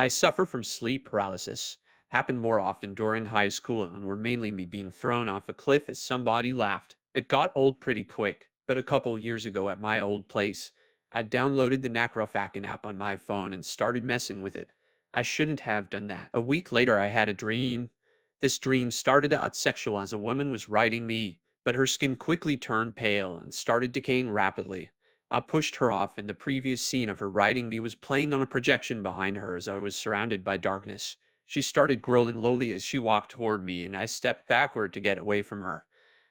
I suffer from sleep paralysis. Happened more often during high school and were mainly me being thrown off a cliff as somebody laughed. It got old pretty quick, but a couple years ago at my old place, I downloaded the Necrofackin app on my phone and started messing with it. I shouldn't have done that. A week later, I had a dream. This dream started out sexual as a woman was riding me, but her skin quickly turned pale and started decaying rapidly. I pushed her off, and the previous scene of her riding me was playing on a projection behind her as I was surrounded by darkness. She started growling lowly as she walked toward me, and I stepped backward to get away from her.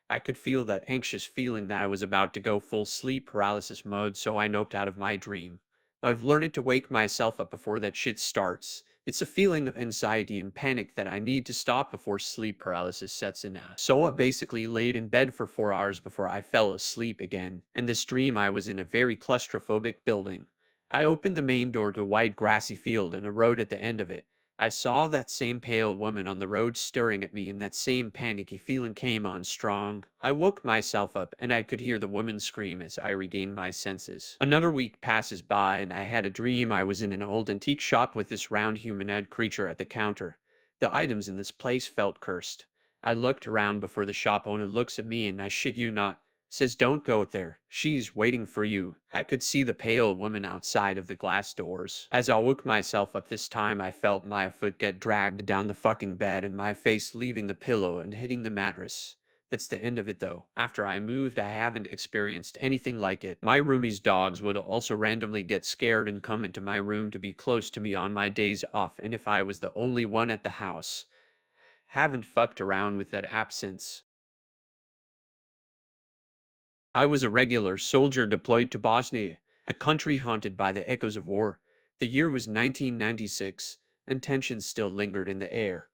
I could feel that anxious feeling that I was about to go full sleep paralysis mode, so I noped out of my dream. I've learned to wake myself up before that shit starts. It's a feeling of anxiety and panic that I need to stop before sleep paralysis sets in. So I basically laid in bed for 4 hours before I fell asleep again. In this dream, I was in a very claustrophobic building. I opened the main door to a wide grassy field and a road at the end of it. I saw that same pale woman on the road staring at me, and that same panicky feeling came on strong. I woke myself up, and I could hear the woman scream as I regained my senses. Another week passes by, and I had a dream I was in an old antique shop with this round humanoid creature at the counter. The items in this place felt cursed. I looked around before the shop owner looks at me, and I shit you not, says, "Don't go there. She's waiting for you." I could see the pale woman outside of the glass doors. As I woke myself up this time, I felt my foot get dragged down the fucking bed and my face leaving the pillow and hitting the mattress. That's the end of it though. After I moved, I haven't experienced anything like it. My roomie's dogs would also randomly get scared and come into my room to be close to me on my days off, and if I was the only one at the house. Haven't fucked around with that app since. I was a regular soldier deployed to Bosnia, a country haunted by the echoes of war. The year was 1996, and tensions still lingered in the air.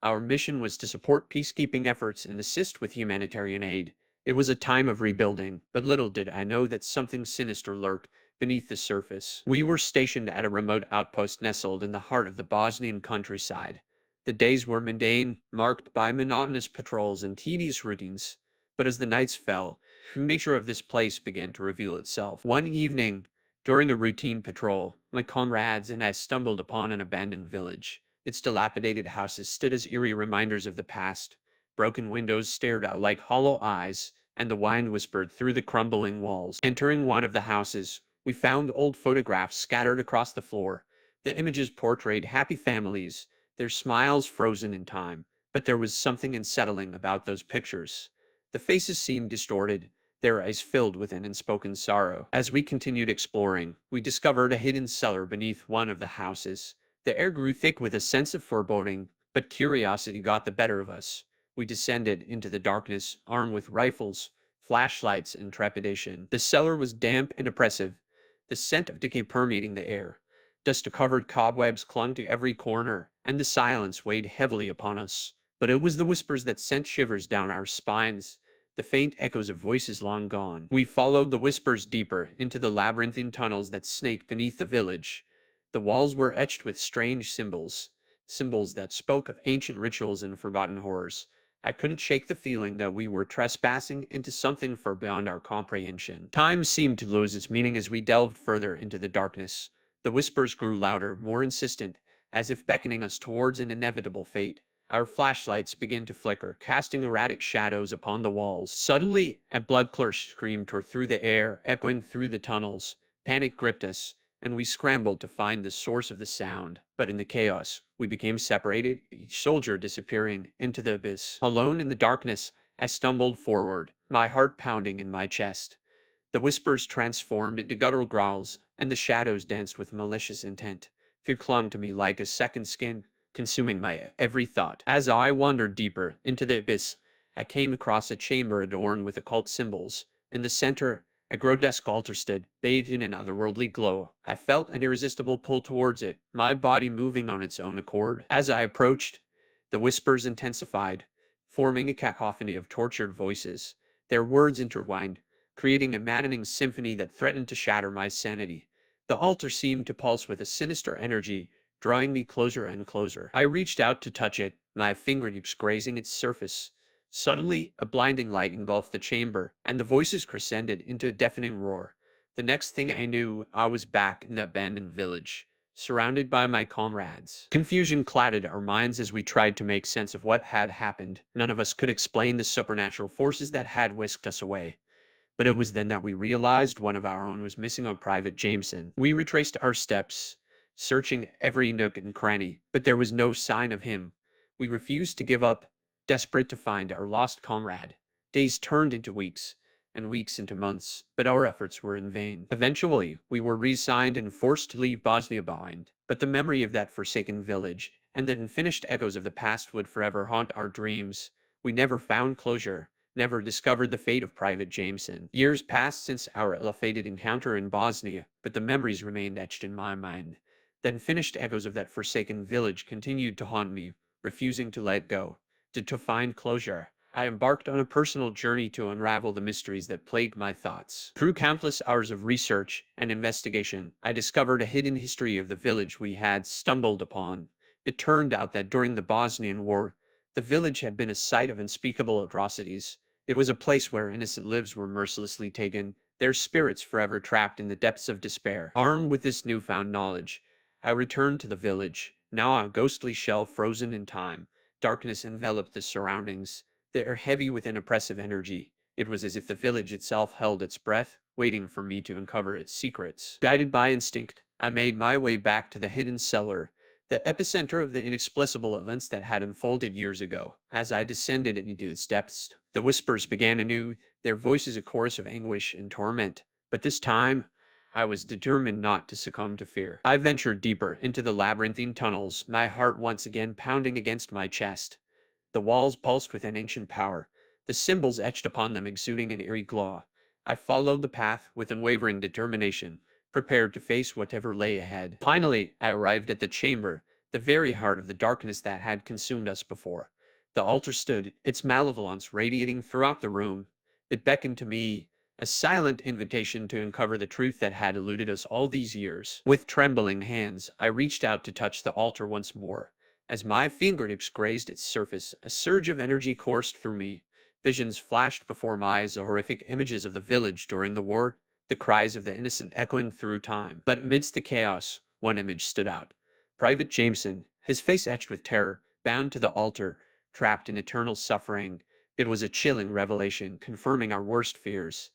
Our mission was to support peacekeeping efforts and assist with humanitarian aid. It was a time of rebuilding, but little did I know that something sinister lurked beneath the surface. We were stationed at a remote outpost nestled in the heart of the Bosnian countryside. The days were mundane, marked by monotonous patrols and tedious routines. But as the nights fell, the nature of this place began to reveal itself. One evening, during a routine patrol, my comrades and I stumbled upon an abandoned village. Its dilapidated houses stood as eerie reminders of the past. Broken windows stared out like hollow eyes, and the wind whispered through the crumbling walls. Entering one of the houses, we found old photographs scattered across the floor. The images portrayed happy families, their smiles frozen in time, but there was something unsettling about those pictures. The faces seemed distorted, their eyes filled with an unspoken sorrow. As we continued exploring, we discovered a hidden cellar beneath one of the houses. The air grew thick with a sense of foreboding, but curiosity got the better of us. We descended into the darkness, armed with rifles, flashlights, and trepidation. The cellar was damp and oppressive, the scent of decay permeating the air. Dust-covered cobwebs clung to every corner, and the silence weighed heavily upon us. But it was the whispers that sent shivers down our spines, the faint echoes of voices long gone. We followed the whispers deeper into the labyrinthine tunnels that snaked beneath the village. The walls were etched with strange symbols, symbols that spoke of ancient rituals and forgotten horrors. I couldn't shake the feeling that we were trespassing into something far beyond our comprehension. Time seemed to lose its meaning as we delved further into the darkness. The whispers grew louder, more insistent, as if beckoning us towards an inevitable fate. Our flashlights began to flicker, casting erratic shadows upon the walls. Suddenly, a blood-curdled scream tore through the air, echoing through the tunnels. Panic gripped us, and we scrambled to find the source of the sound. But in the chaos, we became separated, each soldier disappearing into the abyss. Alone in the darkness, I stumbled forward, my heart pounding in my chest. The whispers transformed into guttural growls, and the shadows danced with malicious intent. Fear clung to me like a second skin, consuming my every thought. As I wandered deeper into the abyss, I came across a chamber adorned with occult symbols. In the center, a grotesque altar stood, bathed in an otherworldly glow. I felt an irresistible pull towards it, my body moving on its own accord. As I approached, the whispers intensified, forming a cacophony of tortured voices. Their words intertwined, creating a maddening symphony that threatened to shatter my sanity. The altar seemed to pulse with a sinister energy, drawing me closer and closer. I reached out to touch it, my fingertips grazing its surface. Suddenly, a blinding light engulfed the chamber, and the voices crescended into a deafening roar. The next thing I knew, I was back in the abandoned village. surrounded by my comrades. Confusion clouded our minds as we tried to make sense of what had happened. None of us could explain the supernatural forces that had whisked us away. But it was then that we realized one of our own was missing on Private Jameson. We retraced our steps, searching every nook and cranny, but there was no sign of him. We refused to give up, desperate to find our lost comrade. Days turned into weeks, and weeks into months, but our efforts were in vain. Eventually, we were re-signed and forced to leave Bosnia behind, but the memory of that forsaken village and the unfinished echoes of the past would forever haunt our dreams. We never found closure, never discovered the fate of Private Jameson. Years passed since our ill-fated encounter in Bosnia, but the memories remained etched in my mind. The unfinished echoes of that forsaken village continued to haunt me, refusing to let go. To find closure, I embarked on a personal journey to unravel the mysteries that plagued my thoughts. Through countless hours of research and investigation, I discovered a hidden history of the village we had stumbled upon. It turned out that during the Bosnian War, the village had been a site of unspeakable atrocities. It was a place where innocent lives were mercilessly taken, their spirits forever trapped in the depths of despair. Armed with this newfound knowledge, I returned to the village, now a ghostly shell frozen in time. Darkness enveloped the surroundings, the air heavy with an oppressive energy. It was as if the village itself held its breath, waiting for me to uncover its secrets. Guided by instinct, I made my way back to the hidden cellar, the epicenter of the inexplicable events that had unfolded years ago. As I descended into its depths, the whispers began anew, their voices a chorus of anguish and torment. But this time, I was determined not to succumb to fear. I ventured deeper into the labyrinthine tunnels, my heart once again pounding against my chest. The walls pulsed with an ancient power, the symbols etched upon them exuding an eerie glow. I followed the path with unwavering determination, prepared to face whatever lay ahead. Finally, I arrived at the chamber, the very heart of the darkness that had consumed us before. The altar stood, its malevolence radiating throughout the room. It beckoned to me, a silent invitation to uncover the truth that had eluded us all these years. With trembling hands, I reached out to touch the altar once more. As my fingertips grazed its surface, a surge of energy coursed through me. Visions flashed before my eyes, the horrific images of the village during the war, the cries of the innocent echoing through time. But amidst the chaos, one image stood out. Private Jameson, his face etched with terror, bound to the altar, trapped in eternal suffering. It was a chilling revelation, confirming our worst fears.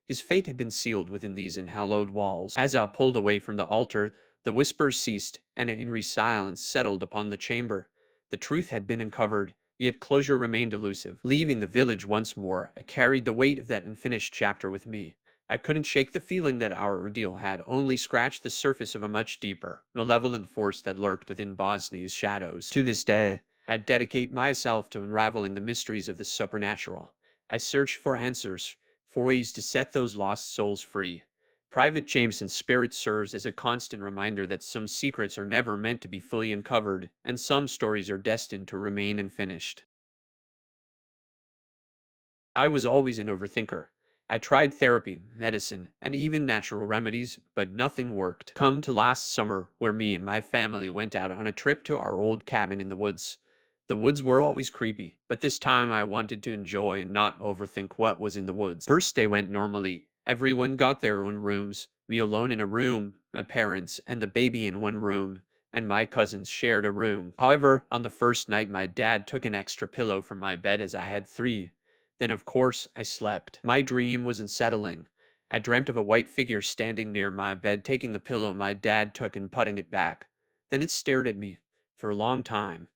His fate had been sealed within these unhallowed walls. As I pulled away from the altar, the whispers ceased, and an eerie silence settled upon the chamber. The truth had been uncovered, yet closure remained elusive. Leaving the village once more, I carried the weight of that unfinished chapter with me. I couldn't shake the feeling that our ordeal had only scratched the surface of a much deeper, malevolent force that lurked within Bosnia's shadows. To this day, I dedicate myself to unraveling the mysteries of the supernatural. I search for answers, for ways to set those lost souls free. Private Jameson's spirit serves as a constant reminder that some secrets are never meant to be fully uncovered, and some stories are destined to remain unfinished. I was always an overthinker. I tried therapy, medicine, and even natural remedies, but nothing worked. Come to last summer, where me and my family went out on a trip to our old cabin in the woods. The woods were always creepy, but this time I wanted to enjoy and not overthink what was in the woods. First day went normally. Everyone got their own rooms, me alone in a room, my parents and the baby in one room, and my cousins shared a room. However, on the first night my dad took an extra pillow from my bed as I had three. Then, of course, I slept. My dream was unsettling. I dreamt of a white figure standing near my bed, taking the pillow my dad took and putting it back. Then it stared at me. For a long time,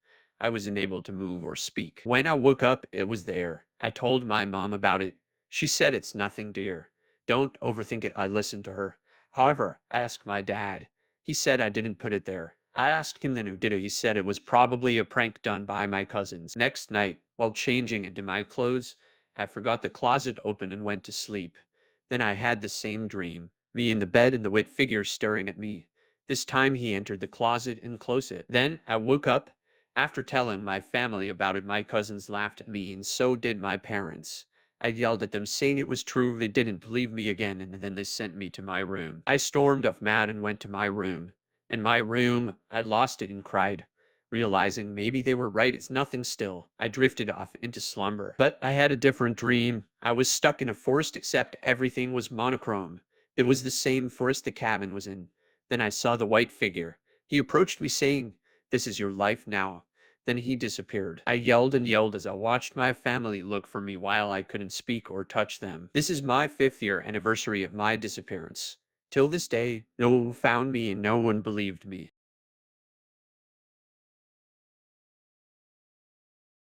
I was unable to move or speak. When I woke up, it was there. I told my mom about it. She said it's nothing, dear. Don't overthink it. I listened to her. However, I asked my dad. He said I didn't put it there. I asked him then who did it. He said it was probably a prank done by my cousins. Next night, while changing into my clothes, I forgot the closet open and went to sleep. Then I had the same dream, me in the bed and the white figure staring at me. This time he entered the closet and closed it. Then I woke up. After telling my family about it, my cousins laughed at me and so did my parents. I yelled at them saying it was true. They didn't believe me again, and then they sent me to my room. I stormed off mad and went to my room. In my room, I lost it and cried. Realizing maybe they were right, it's nothing still. I drifted off into slumber. But I had a different dream. I was stuck in a forest except everything was monochrome. It was the same forest the cabin was in. Then I saw the white figure. He approached me saying, "This is your life now." Then he disappeared. I yelled and yelled as I watched my family look for me while I couldn't speak or touch them. This is my 5th-year anniversary of my disappearance. Till this day, no one found me and no one believed me.